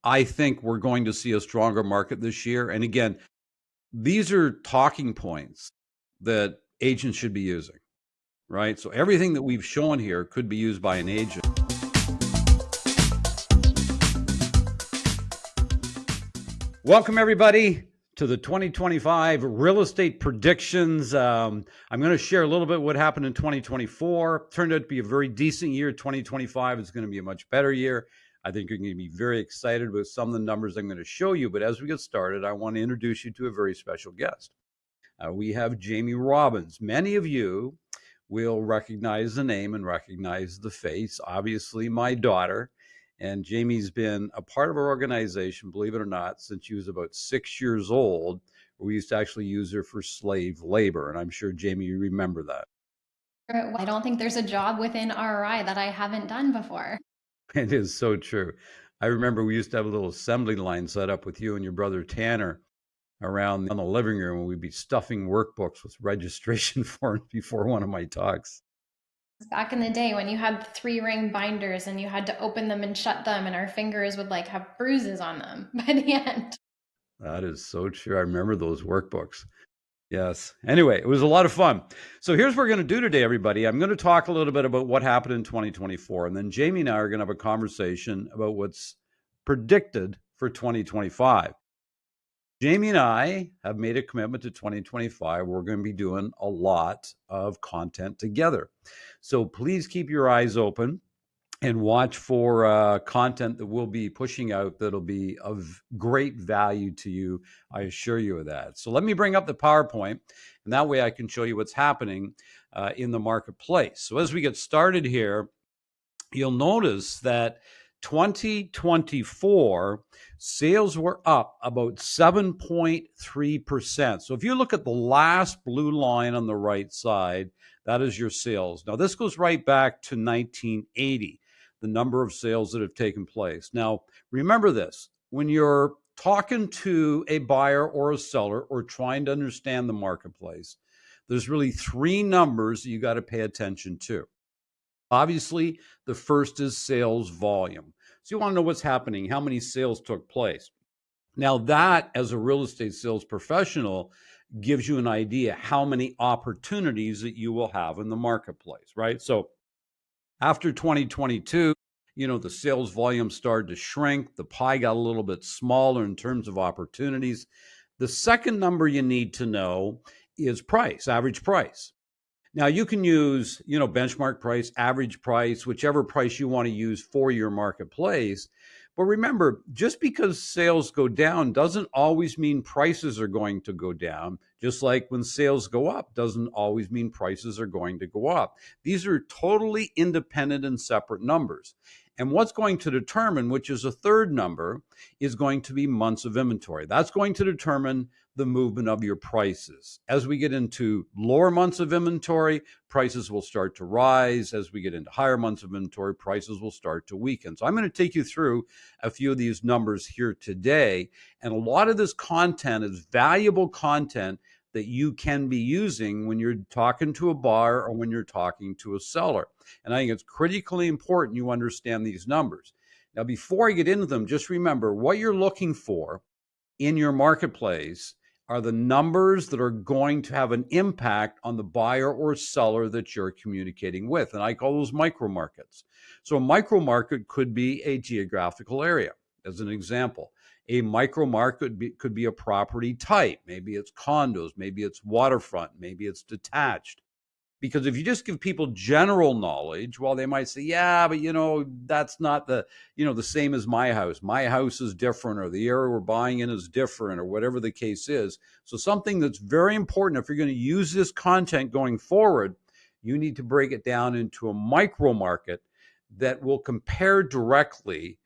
I think we're going to see a stronger market this year. And again, these are talking points that agents should be using, right? So everything that we've shown here could be used by an agent. Welcome, everybody, to the 2025 real estate predictions. I'm going to share a little bit what happened in 2024. Turned out to be a very decent year. 2025 is going to be a much better year. I think you're going to be very excited with some of the numbers I'm going to show you. But as we get started, I want to introduce you to a very special guest. We have Jaimie Robbins. Many of you will recognize the name and recognize the face. Obviously, my daughter. And Jaimie's been a part of our organization, believe it or not, since she was about 6 years old. We used to actually use her for slave labor. And I'm sure, Jaimie, you remember that. I don't think there's a job within RI that I haven't done before. It is so true. I remember we used to have a little assembly line set up with you and your brother Tanner around the living room, and we'd be stuffing workbooks with registration forms before one of my talks. Back in the day when you had 3-ring binders and you had to open them and shut them, and our fingers would like have bruises on them by the end. That is so true. I remember those workbooks. Yes. Anyway, it was a lot of fun. So here's what we're going to do today, everybody. I'm going to talk a little bit about what happened in 2024, and then Jaimie and I are going to have a conversation about what's predicted for 2025. Jaimie and I have made a commitment to 2025. We're going to be doing a lot of content together. So please keep your eyes open and watch for content that we'll be pushing out that'll be of great value to you. I assure you of that. So let me bring up the PowerPoint, and that way I can show you what's happening in the marketplace. So as we get started here, you'll notice that 2024 sales were up about 7.3%. So if you look at the last blue line on the right side, that is your sales. Now, this goes right back to 1980, the number of sales that have taken place. Now, remember this, when you're talking to a buyer or a seller or trying to understand the marketplace, there's really three numbers that you got to pay attention to. Obviously, the first is sales volume. So you want to know what's happening, how many sales took place. Now that, as a real estate sales professional, gives you an idea how many opportunities that you will have in the marketplace, right? So after 2022, the sales volume started to shrink. The pie got a little bit smaller in terms of opportunities. The second number you need to know is price, average price. Now you can use, benchmark price, average price, whichever price you want to use for your marketplace. But remember, just because sales go down doesn't always mean prices are going to go down. Just like when sales go up doesn't always mean prices are going to go up. These are totally independent and separate numbers. And what's going to determine, which is a third number, is going to be months of inventory. That's going to determine the movement of your prices. As we get into lower months of inventory, prices will start to rise. As we get into higher months of inventory, prices will start to weaken. So I'm going to take you through a few of these numbers here today. And a lot of this content is valuable content that you can be using when you're talking to a buyer or when you're talking to a seller. And I think it's critically important you understand these numbers. Now, before I get into them, just remember what you're looking for in your marketplace are the numbers that are going to have an impact on the buyer or seller that you're communicating with. And I call those micro markets. So a micro market could be a geographical area, as an example. A micro market could be a property type. Maybe it's condos, maybe it's waterfront, maybe it's detached. Because if you just give people general knowledge, well, they might say, yeah, but that's not the same as my house. My house is different, or the area we're buying in is different, or whatever the case is. So something that's very important, if you're going to use this content going forward, you need to break it down into a micro market that will compare directly,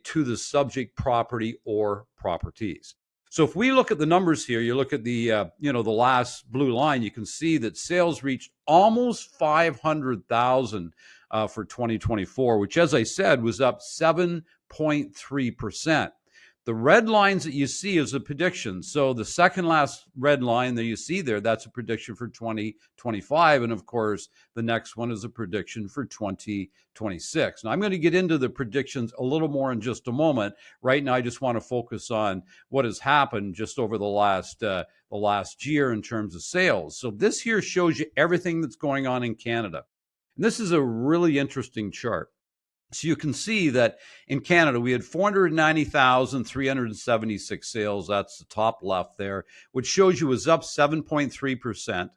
to the subject property or properties. So if we look at the numbers here, you look at the the last blue line, you can see that sales reached almost 500,000 for 2024, which, as I said, was up 7.3%. The red lines that you see is a prediction. So the second last red line that you see there, that's a prediction for 2025. And of course, the next one is a prediction for 2026. Now, I'm going to get into the predictions a little more in just a moment. Right now, I just want to focus on what has happened just over the last year in terms of sales. So this here shows you everything that's going on in Canada. And this is a really interesting chart. So you can see that in Canada, we had 490,376 sales. That's the top left there, which shows you was up 7.3%.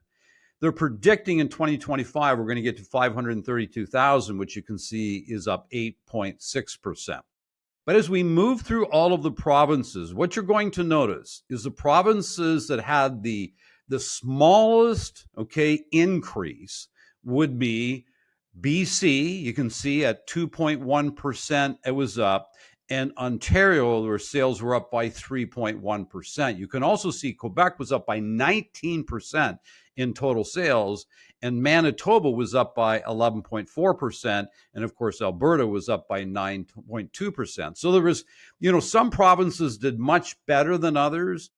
They're predicting in 2025, we're going to get to 532,000, which you can see is up 8.6%. But as we move through all of the provinces, what you're going to notice is the provinces that had the smallest, increase would be BC. You can see at 2.1%, it was up. And Ontario, where sales were up by 3.1%. You can also see Quebec was up by 19% in total sales, and Manitoba was up by 11.4%, and of course Alberta was up by 9.2%. So there was, some provinces did much better than others.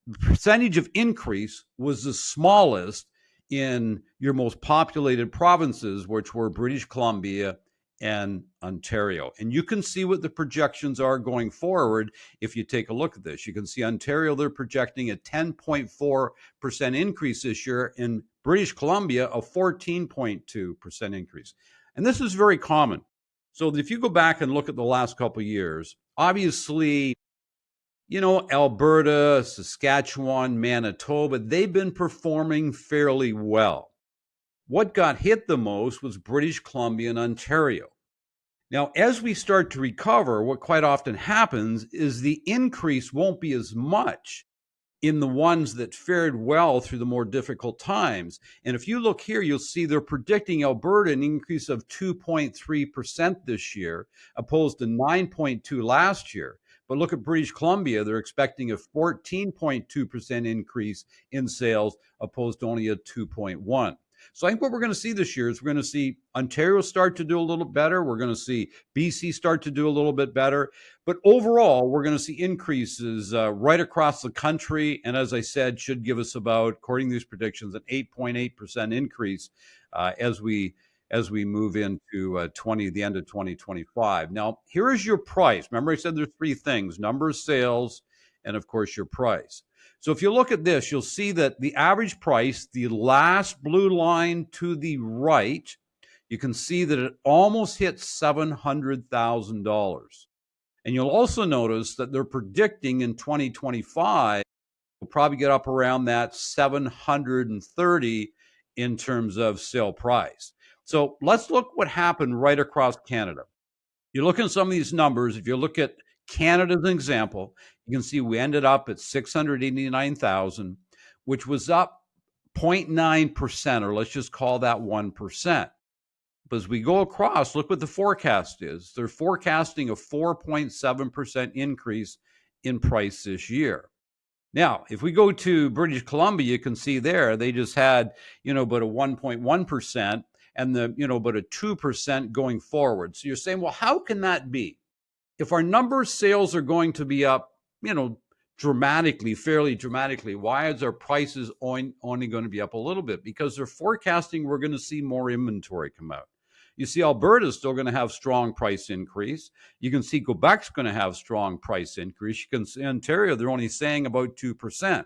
The percentage of increase was the smallest in your most populated provinces, which were British Columbia and Ontario. And you can see what the projections are going forward if you take a look at this. You can see Ontario, they're projecting a 10.4% increase this year. In British Columbia, a 14.2% increase. And this is very common. So if you go back and look at the last couple of years, obviously, Alberta, Saskatchewan, Manitoba, they've been performing fairly well. What got hit the most was British Columbia and Ontario. Now, as we start to recover, what quite often happens is the increase won't be as much in the ones that fared well through the more difficult times. And if you look here, you'll see they're predicting Alberta an increase of 2.3% this year, opposed to 9.2% last year. But look at British Columbia, they're expecting a 14.2% increase in sales, opposed to only a 2.1%. So I think what we're going to see this year is we're going to see Ontario start to do a little better. We're going to see BC start to do a little bit better. But overall, we're going to see increases right across the country. And as I said, should give us about, according to these predictions, an 8.8% increase as we move into the end of 2025. Now, here is your price. Remember I said there's three things: number of sales, and of course your price. So if you look at this, you'll see that the average price, the last blue line to the right, you can see that it almost hit $700,000. And you'll also notice that they're predicting in 2025, we'll probably get up around that 730 in terms of sale price. So let's look what happened right across Canada. You look at some of these numbers. If you look at Canada as an example, you can see we ended up at 689,000, which was up 0.9%, or let's just call that 1%. But as we go across, look what the forecast is. They're forecasting a 4.7% increase in price this year. Now, if we go to British Columbia, you can see there they just had, about a 1.1% and about a 2% going forward. So you're saying, well, how can that be? If our number of sales are going to be up, fairly dramatically, why is our prices only going to be up a little bit? Because they're forecasting we're going to see more inventory come out. You see, Alberta is still going to have strong price increase. You can see Quebec's going to have strong price increase. You can see Ontario, they're only saying about 2%.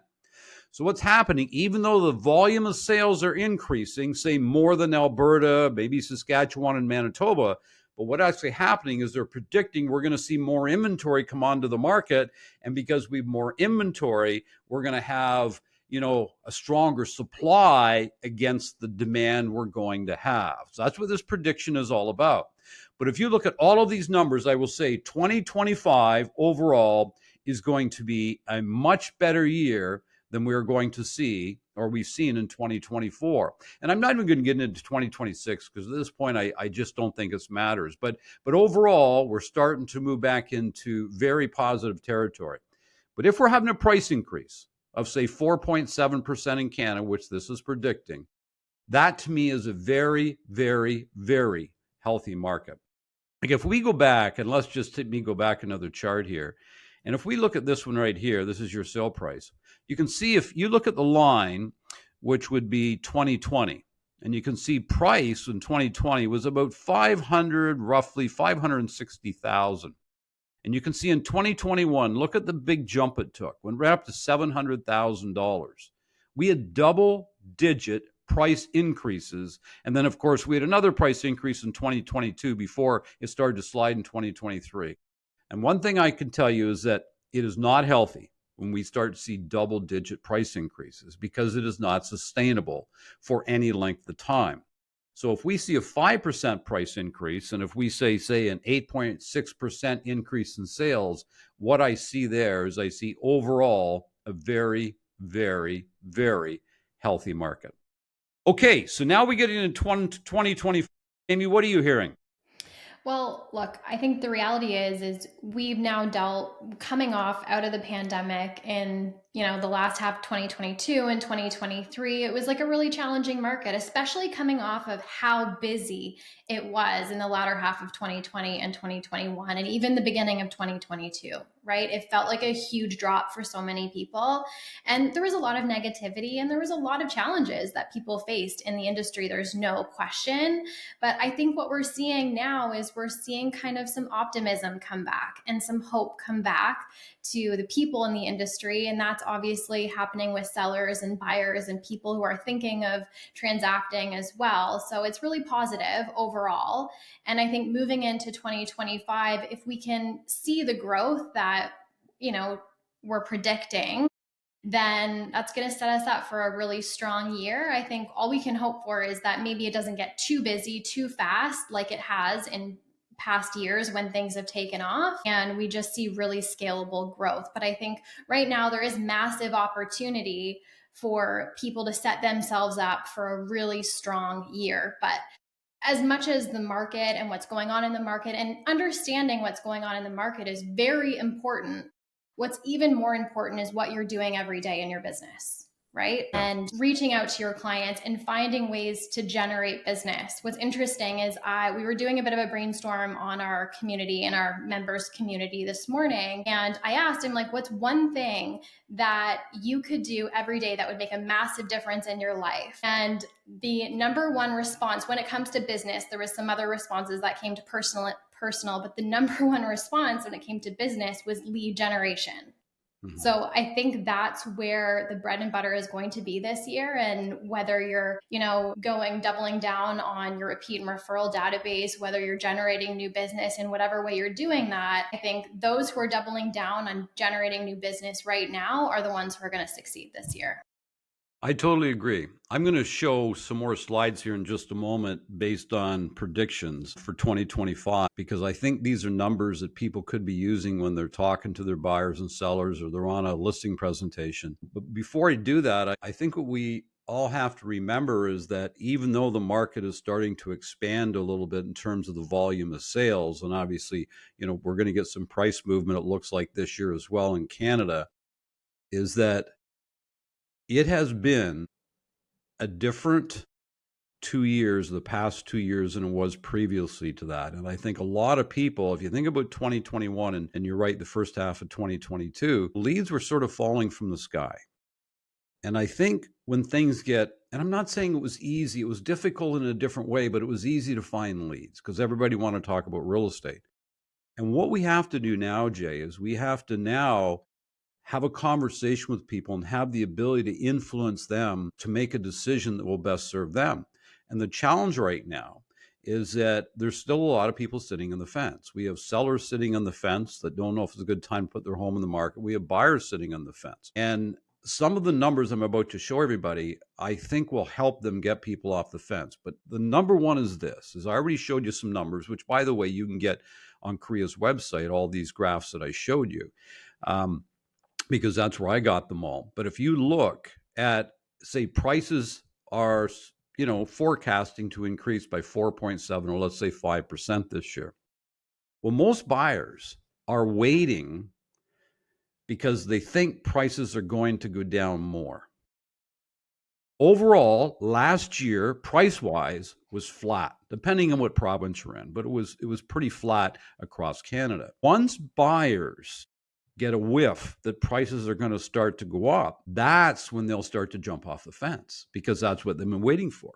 So what's happening, even though the volume of sales are increasing, say more than Alberta, maybe Saskatchewan and Manitoba, but what's actually happening is they're predicting we're going to see more inventory come onto the market. And because we have more inventory, we're going to have, a stronger supply against the demand we're going to have. So that's what this prediction is all about. But if you look at all of these numbers, I will say 2025 overall is going to be a much better year than we're going to see, or we've seen in 2024. And I'm not even going to get into 2026 because at this point, I just don't think it matters. But overall, we're starting to move back into very positive territory. But if we're having a price increase of, say, 4.7% in Canada, which this is predicting, that to me is a very, very, very healthy market. Like if we go back, and let's just me go back another chart here. And if we look at this one right here, this is your sale price. You can see if you look at the line, which would be 2020, and you can see price in 2020 was about 500, roughly 560,000. And you can see in 2021, look at the big jump it took. Went right up to $700,000. We had double digit price increases. And then, of course, we had another price increase in 2022 before it started to slide in 2023. And one thing I can tell you is that it is not healthy when we start to see double digit price increases, because it is not sustainable for any length of time. So if we see a 5% price increase, and if we say an 8.6% increase in sales, what I see there is I see overall a very, very, very healthy market. Okay, so now we get into 2024. Amy, what are you hearing? Well, look, I think the reality is we've now dealt coming off out of the pandemic in, the last half of 2022 and 2023. It was like a really challenging market, especially coming off of how busy it was in the latter half of 2020 and 2021 and even the beginning of 2022, right? It felt like a huge drop for so many people. And there was a lot of negativity and there was a lot of challenges that people faced in the industry. There's no question. But I think what we're seeing now is we're seeing kind of some optimism come back and some hope come back to the people in the industry. And that's obviously happening with sellers and buyers and people who are thinking of transacting as well. So it's really positive overall. And I think moving into 2025, if we can see the growth that, we're predicting, then that's going to set us up for a really strong year. I think all we can hope for is that maybe it doesn't get too busy too fast like it has in past years when things have taken off, and we just see really scalable growth. But I think right now there is massive opportunity for people to set themselves up for a really strong year. But as much as the market and what's going on in the market and understanding what's going on in the market is very important, what's even more important is what you're doing every day in your business, right? Yeah. And reaching out to your clients and finding ways to generate business. What's interesting is we were doing a bit of a brainstorm on our community and our members community this morning. And I asked him, like, what's one thing that you could do every day that would make a massive difference in your life? And the number one response when it comes to business, there was some other responses that came to personal, but the number one response when it came to business was lead generation. Mm-hmm. So I think that's where the bread and butter is going to be this year. And whether you're, doubling down on your repeat and referral database, whether you're generating new business in whatever way you're doing that, I think those who are doubling down on generating new business right now are the ones who are going to succeed this year. I totally agree. I'm going to show some more slides here in just a moment based on predictions for 2025, because I think these are numbers that people could be using when they're talking to their buyers and sellers or they're on a listing presentation. But before I do that, I think what we all have to remember is that even though the market is starting to expand a little bit in terms of the volume of sales, and obviously, we're going to get some price movement, it looks like this year as well in Canada, is that it has been a different 2 years, the past 2 years, than it was previously to that. And I think a lot of people, if you think about 2021, and you're right, the first half of 2022, leads were sort of falling from the sky. And I think when things get, and I'm not saying it was easy, it was difficult in a different way, but it was easy to find leads because everybody wanted to talk about real estate. And what we have to do now, Jay, is we have to now have a conversation with people and have the ability to influence them to make a decision that will best serve them. And the challenge right now is that there's still a lot of people sitting on the fence. We have sellers sitting on the fence that don't know if it's a good time to put their home in the market. We have buyers sitting on the fence. And some of the numbers I'm about to show everybody, I think will help them get people off the fence. But the number one is this, is I already showed you some numbers, which, by the way, you can get on Korea's website, all these graphs that I showed you. Because that's where I got them all. But if you look at, say, prices are, forecasting to increase by 4.7 or let's say 5% this year. Well, most buyers are waiting because they think prices are going to go down more. Overall, last year, price-wise, was flat, depending on what province you're in, but it was pretty flat across Canada. Once buyers get a whiff that prices are going to start to go up, that's when they'll start to jump off the fence, because that's what they've been waiting for.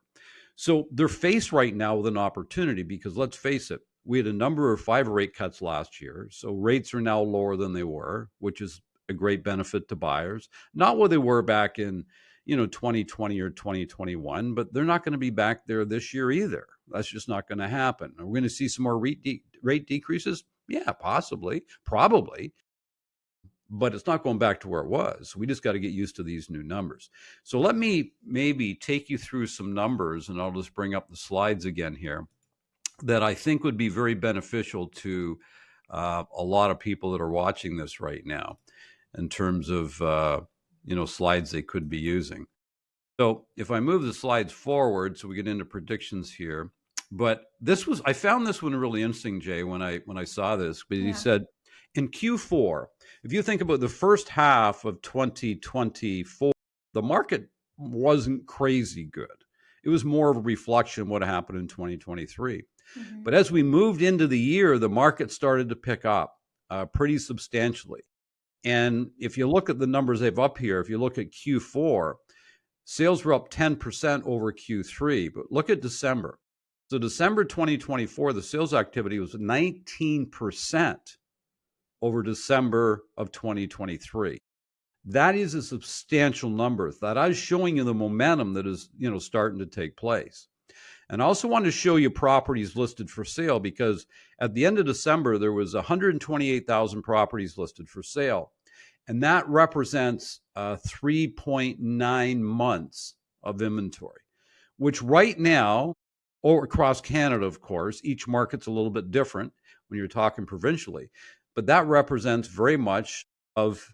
So they're faced right now with an opportunity, because let's face it, we had a number of 5 rate cuts last year. So rates are now lower than they were, which is a great benefit to buyers. Not what they were back in 2020 or 2021, but they're not going to be back there this year either. That's just not going to happen. Are we going to see some more rate decreases? Yeah, possibly, probably, but it's not going back to where it was. We just got to get used to these new numbers. So let me maybe take you through some numbers, and I'll just bring up the slides again here, that I think would be very beneficial to a lot of people that are watching this right now, in terms of slides they could be using. So if I move the slides forward, so we get into predictions here. But I found this one really interesting, Jay, when I saw this. But he said in Q4, if you think about the first half of 2024, the market wasn't crazy good. It was more of a reflection of what happened in 2023. Mm-hmm. But as we moved into the year, the market started to pick up pretty substantially. And if you look at the numbers they've up here, if you look at Q4, sales were up 10% over Q3, but look at December. So December 2024, the sales activity was 19% over December of 2023. That is a substantial number. That I was showing you the momentum that is, starting to take place. And I also wanted to show you properties listed for sale, because at the end of December, there was 128,000 properties listed for sale. And that represents 3.9 months of inventory, which right now, or across Canada, of course, each market's a little bit different when you're talking provincially, but that represents very much of,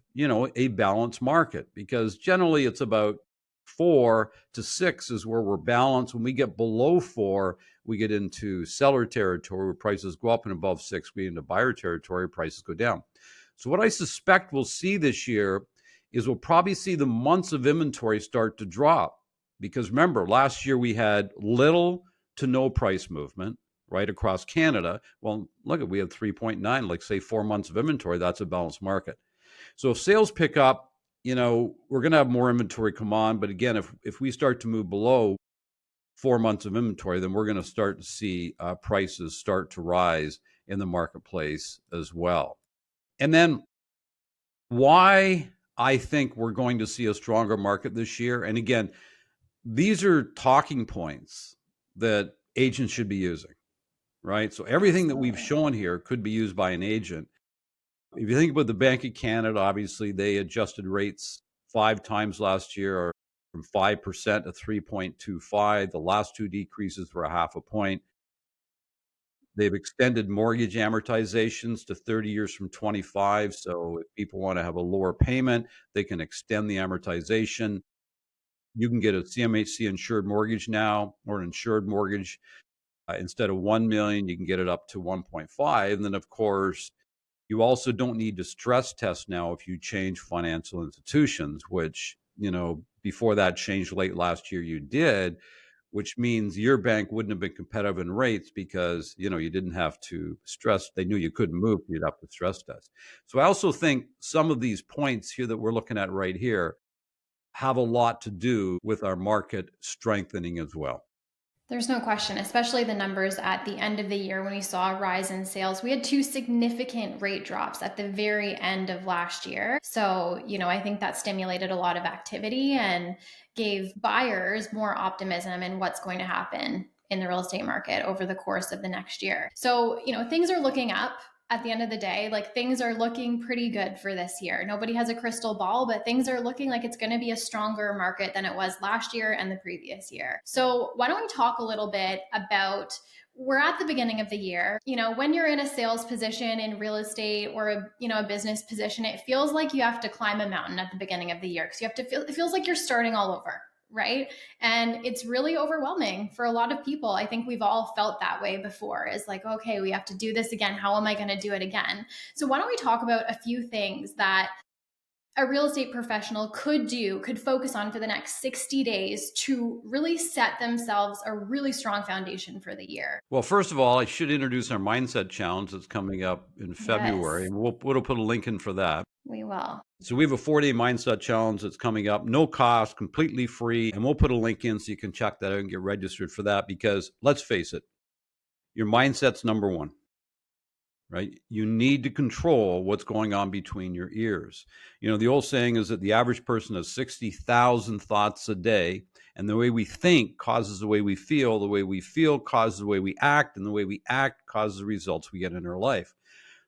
a balanced market, because generally it's about 4 to 6 is where we're balanced. When we get below 4, we get into seller territory where prices go up, and above 6, we get into buyer territory, prices go down. So what I suspect we'll see this year is we'll probably see the months of inventory start to drop, because remember, last year we had little to no price movement right across Canada. Well, look, we had 3.9, like say 4 months of inventory. That's a balanced market. So if sales pick up, we're going to have more inventory come on. But again, if we start to move below 4 months of inventory, then we're going to start to see prices start to rise in the marketplace as well. And then why I think we're going to see a stronger market this year. And again, these are talking points that agents should be using, right? So everything that we've shown here could be used by an agent. If you think about the Bank of Canada, obviously they adjusted rates 5 times last year, from 5% to 3.25. The last 2 decreases were a half a point. They've extended mortgage amortizations to 30 years from 25. So if people want to have a lower payment, they can extend the amortization. You can get a CMHC insured mortgage now, or an insured mortgage. Instead of $1 million, you can get it up to 1.5. And then, of course, you also don't need to stress test now if you change financial institutions, which, before that changed late last year, you did, which means your bank wouldn't have been competitive in rates, because, you didn't have to stress. They knew you couldn't move. You'd have to stress test. So I also think some of these points here that we're looking at right here have a lot to do with our market strengthening as well. There's no question, especially the numbers at the end of the year when we saw a rise in sales. We had 2 significant rate drops at the very end of last year. So, I think that stimulated a lot of activity and gave buyers more optimism in what's going to happen in the real estate market over the course of the next year. So, things are looking up. At the end of the day, like, things are looking pretty good for this year. Nobody has a crystal ball, but things are looking like it's going to be a stronger market than it was last year and the previous year. So why don't we talk a little bit about, we're at the beginning of the year. When you're in a sales position in real estate, or a business position, it feels like you have to climb a mountain at the beginning of the year, because it feels like you're starting all over. Right. And it's really overwhelming for a lot of people. I think we've all felt that way before. It's like, okay, we have to do this again. How am I going to do it again? So why don't we talk about a few things that a real estate professional could focus on for the next 60 days to really set themselves a really strong foundation for the year? Well, first of all, I should introduce our mindset challenge that's coming up in February, Yes, and we'll put a link in for that. we will. So we have a 4-day mindset challenge that's coming up, no cost, completely free, and we'll put a link in so you can check that out and get registered for that, because let's face it, your mindset's number one, right? You need to control what's going on between your ears. You know, the old saying is that the average person has 60,000 thoughts a day, and the way we think causes the way we feel causes the way we act, and the way we act causes the results we get in our life.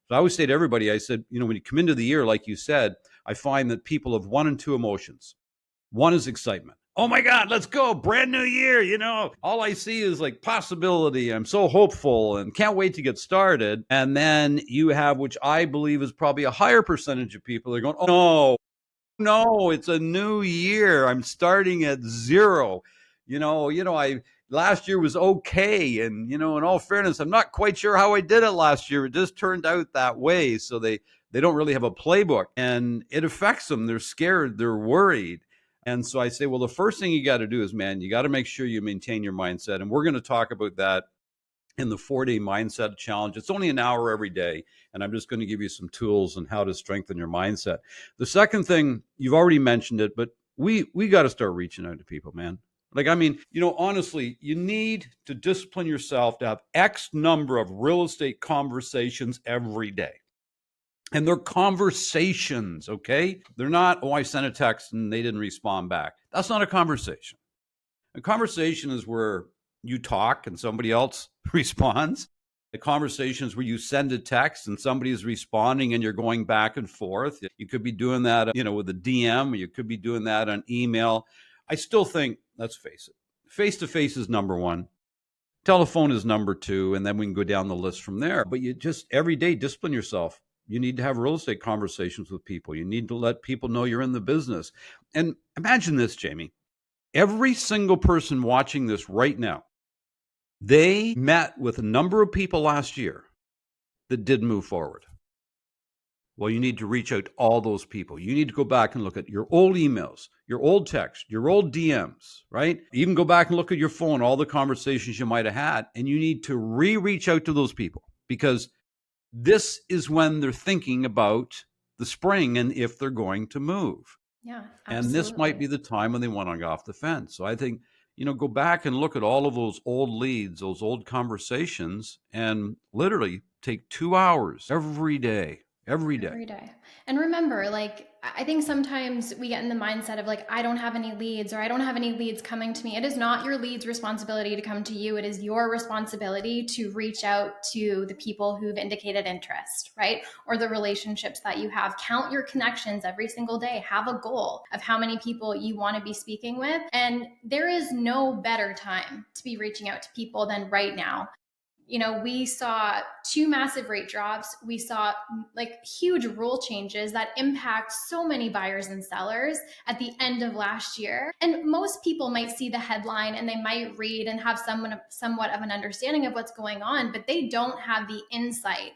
So I always say to everybody, I said, you know, when you come into the year, like you said, I find that people have one and two emotions. One is excitement. Oh my God, let's go. Brand new year. You know, all I see is like possibility. I'm so hopeful and can't wait to get started. And then you have, which I believe is probably a higher percentage of people, they're going, oh no, it's a new year. I'm starting at zero. I last year was okay. And, in all fairness, I'm not quite sure how I did it last year. It just turned out that way. So they don't really have a playbook, and it affects them. They're scared. They're worried. And so I say, well, the first thing you got to do is, man, you got to make sure you maintain your mindset. And we're going to talk about that in the 4-day mindset challenge. It's only an hour every day, and I'm just going to give you some tools on how to strengthen your mindset. The second thing, you've already mentioned it, but we got to start reaching out to people, man. Like, I mean, honestly, you need to discipline yourself to have X number of real estate conversations every day. And they're conversations, okay? They're not, oh, I sent a text and they didn't respond back. That's not a conversation. A conversation is where you talk and somebody else responds. A conversation is where you send a text and somebody is responding and you're going back and forth. You could be doing that, with a DM, or you could be doing that on email. I still think, let's face it, face-to-face is number one. Telephone is number two, and then we can go down the list from there. But you just every day discipline yourself. You need to have real estate conversations with people. You need to let people know you're in the business. And imagine this, Jaimie. Every single person watching this right now, they met with a number of people last year that did move forward. Well, you need to reach out to all those people. You need to go back and look at your old emails, your old texts, your old DMs, right? Even go back and look at your phone, all the conversations you might have had, and you need to reach out to those people, because this is when they're thinking about the spring and if they're going to move. Yeah, And this might absolutely. be the time when they want to go off the fence. So I think, go back and look at all of those old leads, those old conversations, and literally take 2 hours every day, every day. Every day. And remember, like, I think sometimes we get in the mindset of like, I don't have any leads, or I don't have any leads coming to me. It is not your lead's responsibility to come to you. It is your responsibility to reach out to the people who've indicated interest, right? Or the relationships that you have. Count your connections every single day. Have a goal of how many people you want to be speaking with. And there is no better time to be reaching out to people than right now. We saw two massive rate drops. We saw like huge rule changes that impact so many buyers and sellers at the end of last year. And most people might see the headline and they might read and have somewhat of an understanding of what's going on, but they don't have the insight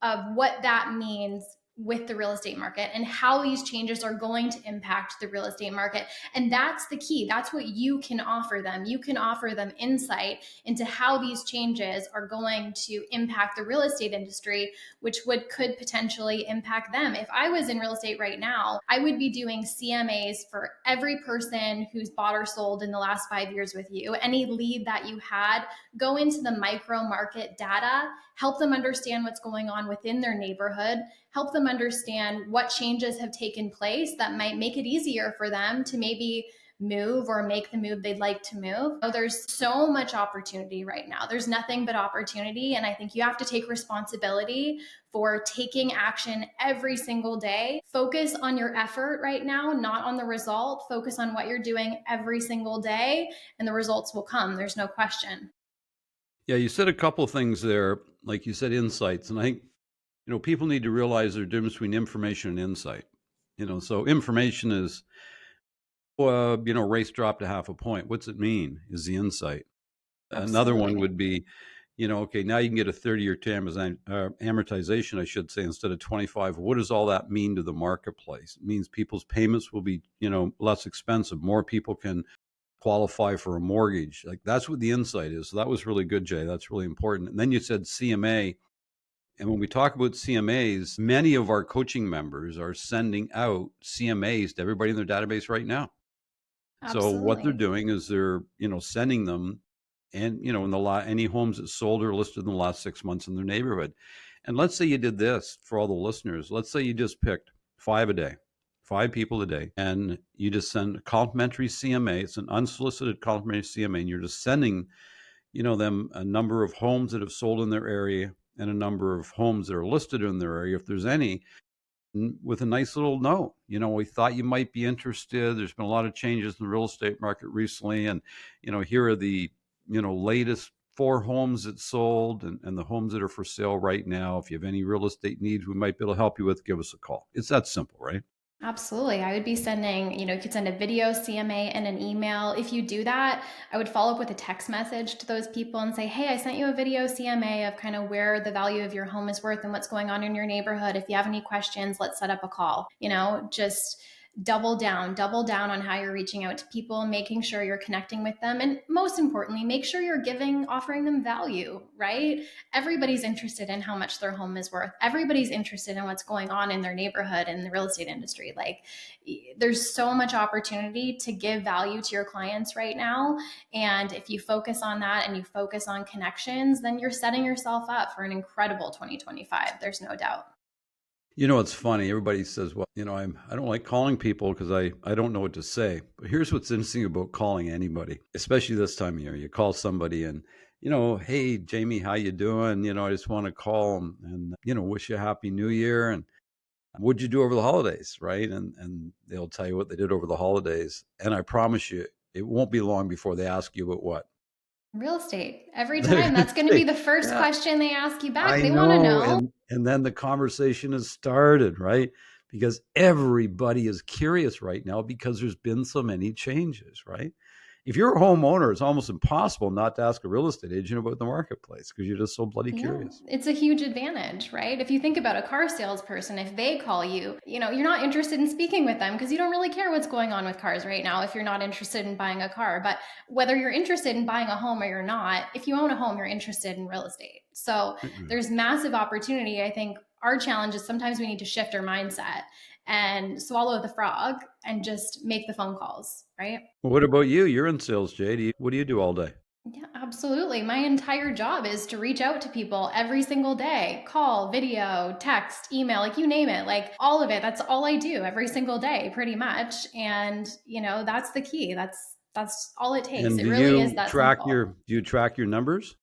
of what that means with the real estate market and how these changes are going to impact the real estate market. And that's the key. That's what you can offer them. You can offer them insight into how these changes are going to impact the real estate industry, which could potentially impact them. If I was in real estate right now, I would be doing CMAs for every person who's bought or sold in the last 5 years with you. Any lead that you had, go into the micro market data, help them understand what's going on within their neighborhood, help them understand what changes have taken place that might make it easier for them to maybe move or make the move they'd like to move. There's so much opportunity right now. There's nothing but opportunity. And I think you have to take responsibility for taking action every single day. Focus on your effort right now, not on the result. Focus on what you're doing every single day, and the results will come. There's no question. Yeah, you said a couple of things there, like you said, insights. And I think, people need to realize there's a difference between information and insight. So information is, race dropped a half a point. What's it mean is the insight. Another one Absolutely. would be, Okay, now you can get a 30-year amortization, I should say, instead of 25. What does all that mean to the marketplace? It means people's payments will be, less expensive. More people can qualify for a mortgage. Like, that's what the insight is. So that was really good, Jay. That's really important. And then you said CMA. And when we talk about CMAs, many of our coaching members are sending out CMAs to everybody in their database right now. So what they're Absolutely. doing is they're, sending them, and in the lot, any homes that sold or listed in the last 6 months in their neighborhood. And let's say you did this for all the listeners. Let's say you just picked 5 a day, 5 people a day, and you just send a complimentary CMA. It's an unsolicited complimentary CMA, and you're just sending, them a number of homes that have sold in their area and a number of homes that are listed in their area, if there's any, with a nice little note. We thought you might be interested. There's been a lot of changes in the real estate market recently. And, here are the, latest 4 homes that sold, and the homes that are for sale right now. If you have any real estate needs we might be able to help you with, give us a call. It's that simple, right? Absolutely. I would be sending, you could send a video CMA and an email. If you do that, I would follow up with a text message to those people and say, hey, I sent you a video CMA of kind of where the value of your home is worth and what's going on in your neighborhood. If you have any questions, let's set up a call. Just double down on how you're reaching out to people, making sure you're connecting with them. And most importantly, make sure you're offering them value, right? Everybody's interested in how much their home is worth. Everybody's interested in what's going on in their neighborhood and the real estate industry. Like, there's so much opportunity to give value to your clients right now. And if you focus on that and you focus on connections, then you're setting yourself up for an incredible 2025. There's no doubt. It's funny. Everybody says, well, I don't like calling people because I don't know what to say. But here's what's interesting about calling anybody, especially this time of year. You call somebody and, hey, Jaimie, how you doing? I just want to call and, wish you a happy new year. And what'd you do over the holidays? Right. And they'll tell you what they did over the holidays. And I promise you, it won't be long before they ask you about what. Real estate. Every time. That's going to be the first Yeah, question they ask you back. I They want to know. know. And then the conversation has started, right? Because everybody is curious right now because there's been so many changes, right? If you're a homeowner, it's almost impossible not to ask a real estate agent about the marketplace because you're just so bloody Yeah, curious. it's a huge advantage, right? If you think about a car salesperson, if they call you, you're not interested in speaking with them because you don't really care what's going on with cars right now if you're not interested in buying a car. But whether you're interested in buying a home or you're not, if you own a home, you're interested in real estate. So Mm-mm. there's massive opportunity. I think our challenge is sometimes we need to shift our mindset and swallow the frog and just make the phone calls, right? Well, what about you? You're in sales, Jay. What do you do all day? Yeah, absolutely. My entire job is to reach out to people every single day. Call, video, text, email, like you name it, like all of it. That's all I do every single day pretty much. And, that's the key. That's all it takes. And It really is that simple. do you track your numbers?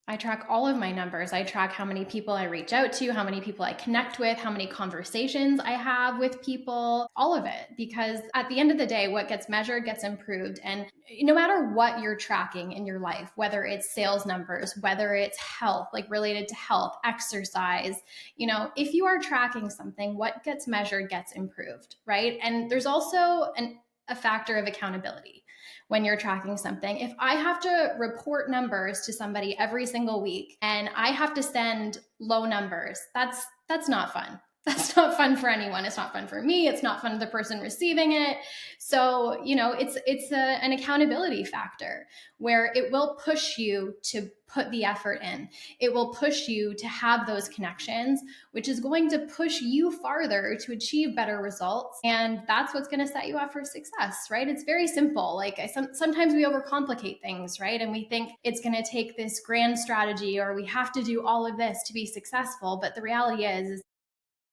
I track all of my numbers. I track how many people I reach out to, how many people I connect with, how many conversations I have with people, all of it. Because at the end of the day, what gets measured gets improved. And no matter what you're tracking in your life, whether it's sales numbers, whether it's health, like related to health, exercise, if you are tracking something, what gets measured gets improved, right? And there's also a factor of accountability when you're tracking something. If I have to report numbers to somebody every single week and I have to send low numbers, that's not fun. That's not fun for anyone. It's not fun for me. It's not fun for the person receiving it. So, an accountability factor where it will push you to put the effort in. It will push you to have those connections, which is going to push you farther to achieve better results. And that's what's going to set you up for success, right? It's very simple. Like sometimes we overcomplicate things, right? And we think it's going to take this grand strategy or we have to do all of this to be successful. But the reality is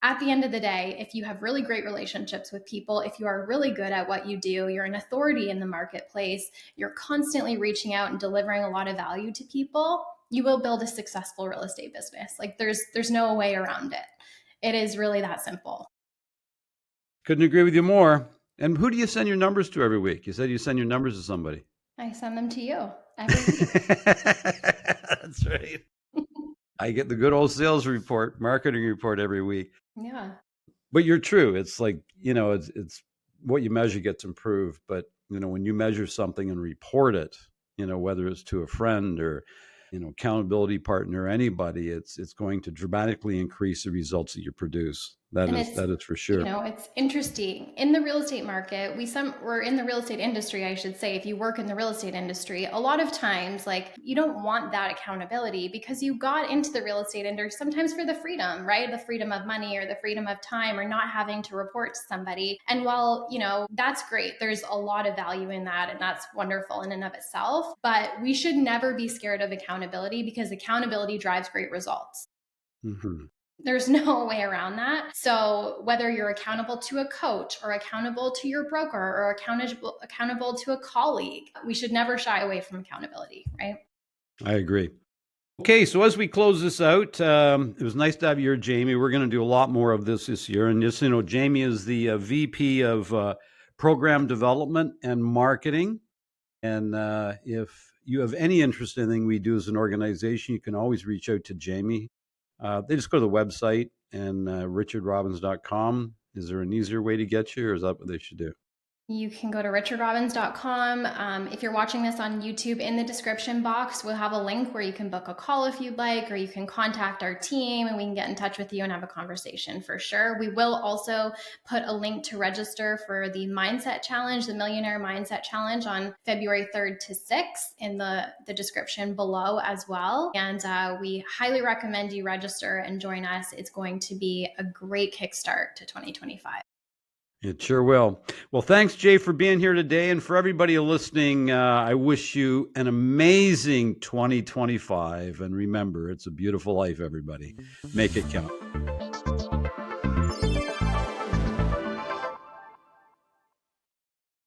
at the end of the day, if you have really great relationships with people, if you are really good at what you do, you're an authority in the marketplace, you're constantly reaching out and delivering a lot of value to people, you will build a successful real estate business. Like there's no way around it. It is really that simple. Couldn't agree with you more. And who do you send your numbers to every week? You said you send your numbers to somebody. I send them to you every week. That's right. I get the good old sales report, marketing report every week. Yeah. But you're true. It's like, it's what you measure gets improved. But, when you measure something and report it, whether it's to a friend or accountability partner, anybody, it's going to dramatically increase the results that you produce. And it's, That is for sure. it's interesting in the real estate market. We're in the real estate industry, I should say. If you work in the real estate industry, a lot of times, like, you don't want that accountability because you got into the real estate industry sometimes for the freedom, right? The freedom of money or the freedom of time or not having to report to somebody. And while, that's great, there's a lot of value in that, and that's wonderful in and of itself. But we should never be scared of accountability because accountability drives great results. Mm-hmm. There's no way around that. So whether you're accountable to a coach or accountable to your broker or accountable to a colleague, we should never shy away from accountability, right? I agree. Okay, so as we close this out, it was nice to have you here, Jaimie. We're going to do a lot more of this year. And just, Jaimie is the VP of Program Development and Marketing. And if you have any interest in anything we do as an organization, you can always reach out to Jaimie. They just go to the website and richardrobbins.com. Is there an easier way to get you, or is that what they should do? You can go to richardrobbins.com. If you're watching this on YouTube, in the description box, we'll have a link where you can book a call if you'd like, or you can contact our team and we can get in touch with you and have a conversation for sure. We will also put a link to register for the Mindset Challenge, the Millionaire Mindset Challenge, on February 3rd to 6th in the description below as well. And we highly recommend you register and join us. It's going to be a great kickstart to 2025. It sure will. Well, thanks, Jay, for being here today. And for everybody listening, I wish you an amazing 2025. And remember, it's a beautiful life, everybody. Make it count.